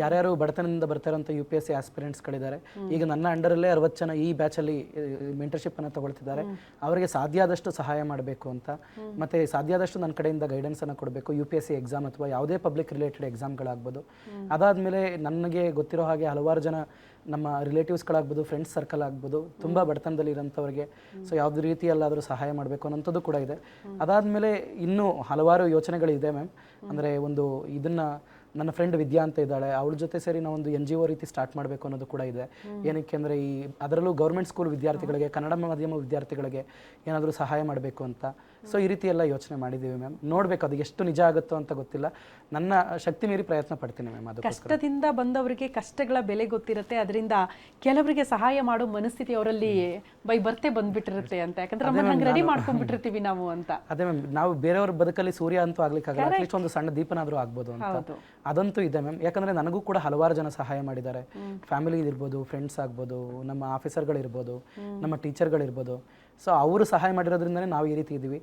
ಯಾರ್ಯಾರು ಬಡತನದಿಂದ ಬರ್ತಾರಂತ UPSC ಆಸ್ಪಿರೆಂಟ್ಸ್ಗಳಿದ್ದಾರೆ. ಈಗ ನನ್ನ ಅಂಡರಲ್ಲೇ 60 ಜನ ಈ ಬ್ಯಾಚಲ್ಲಿ ಮೆಂಟರ್ಶಿಪ್ಪನ್ನು ತಗೊಳ್ತಿದ್ದಾರೆ. ಅವರಿಗೆ ಸಾಧ್ಯ ಆದಷ್ಟು ಸಹಾಯ ಮಾಡಬೇಕು ಅಂತ, ಮತ್ತು ಸಾಧ್ಯ ಆದಷ್ಟು ನನ್ನ ಕಡೆಯಿಂದ ಗೈಡೆನ್ಸನ್ನು ಕೊಡಬೇಕು. UPSC ಎಕ್ಸಾಮ್ ಅಥವಾ ಯಾವುದೇ ಪಬ್ಲಿಕ್ ರಿಲೇಟೆಡ್ ಎಕ್ಸಾಮ್ಗಳಾಗ್ಬೋದು. ಅದಾದಮೇಲೆ ನನಗೆ ಗೊತ್ತಿರೋ ಹಾಗೆ ಹಲವಾರು ಜನ ನಮ್ಮ ರಿಲೇಟಿವ್ಸ್ಗಳಾಗ್ಬೋದು, ಫ್ರೆಂಡ್ಸ್ ಸರ್ಕಲ್ ಆಗ್ಬೋದು, ತುಂಬ ಬಡತನದಲ್ಲಿ ಇರೋಂಥವ್ರಿಗೆ ಸೊ ಯಾವುದೇ ರೀತಿಯಲ್ಲಾದರೂ ಸಹಾಯ ಮಾಡಬೇಕು ಅನ್ನೋಂಥದ್ದು ಕೂಡ ಇದೆ. ಅದಾದಮೇಲೆ ಇನ್ನೂ ಹಲವಾರು ಯೋಚನೆಗಳಿದೆ ಮ್ಯಾಮ್. ಅಂದರೆ ಒಂದು ಇದನ್ನು ನನ್ನ ಫ್ರೆಂಡ್ ವಿದ್ಯಾ ಅಂತ ಇದ್ದಾಳೆ, ಅವಳ ಜೊತೆ ಸೇರಿ ನಾವು ಒಂದು NGO ರೀತಿ ಸ್ಟಾರ್ಟ್ ಮಾಡಬೇಕು ಅನ್ನೋದು ಕೂಡ ಇದೆ. ಏನಕ್ಕೆ ಅಂದರೆ ಅದರಲ್ಲೂ ಗೌರ್ಮೆಂಟ್ ಸ್ಕೂಲ್ ವಿದ್ಯಾರ್ಥಿಗಳಿಗೆ, ಕನ್ನಡ ಮಾಧ್ಯಮ ವಿದ್ಯಾರ್ಥಿಗಳಿಗೆ ಏನಾದರೂ ಸಹಾಯ ಮಾಡಬೇಕು ಅಂತ. ಸೊ ಈ ರೀತಿ ಎಲ್ಲ ಯೋಚನೆ ಮಾಡಿದ್ದೀವಿ ಮ್ಯಾಮ್. ನೋಡಬೇಕು ಅದು ಎಷ್ಟು ನಿಜ ಆಗುತ್ತೋ ಅಂತ ಗೊತ್ತಿಲ್ಲ. ನನ್ನ ಶಕ್ತಿ ಮೀರಿ ಪ್ರಯತ್ನ ಪಡ್ತೀನಿ ಮ್ಯಾಮ್. ಅದು ಕಷ್ಟದಿಂದ ಬಂದವರಿಗೆ ಕಷ್ಟಗಳ ಬೆಲೆ ಗೊತ್ತಿರುತ್ತೆ, ಅದರಿಂದ ಕೆಲವರಿಗೆ ಸಹಾಯ ಮಾಡೋ ಮನಸ್ಥಿತಿ ಅವರಲ್ಲಿ ಬರ್ತೆ ಬಂದ್ಬಿಟ್ಟಿರುತ್ತೆ ಅಂತ. ಯಾಕಂದ್ರೆ ನಮ್ಮನ್ನ ಹಂಗೆ ರೆಡಿ ಮಾಡ್ಕೊಂಡ್ಬಿಟ್ಟಿರ್ತೀವಿ ನಾವು ಅಂತ. ಅದೇ ಮ್ಯಾಮ್, ನಾವು ಬೇರೆಯವ್ರ ಬದುಕಲ್ಲಿ ಸೂರ್ಯ ಅಂತೂ ಆಗ್ಲಿಕ್ಕಾಗಲ್ಲ, ಅಟ್ಲೀಸ್ಟ್ ಒಂದು ಸಣ್ಣ ದೀಪನಾದರೂ ಆಗ್ಬೋದು ಅಂತ. ಅದಂತೂ ಇದೆ ಮ್ಯಾಮ್. ಯಾಕಂದರೆ ನನಗೂ ಕೂಡ ಹಲವಾರು ಜನ ಸಹಾಯ ಮಾಡಿದ್ದಾರೆ. ಫ್ಯಾಮಿಲಿ ಇರ್ಬೋದು, ಫ್ರೆಂಡ್ಸ್ ಆಗ್ಬೋದು, ನಮ್ಮ ಆಫೀಸರ್ಗಳಿರ್ಬೋದು, ನಮ್ಮ ಟೀಚರ್ಗಳಿರ್ಬೋದು. ಸೊ ಅವರು ಸಹಾಯ ಮಾಡಿರೋದ್ರಿಂದನೇ ನಾವು ಈ ರೀತಿ ಇದ್ದೀವಿ.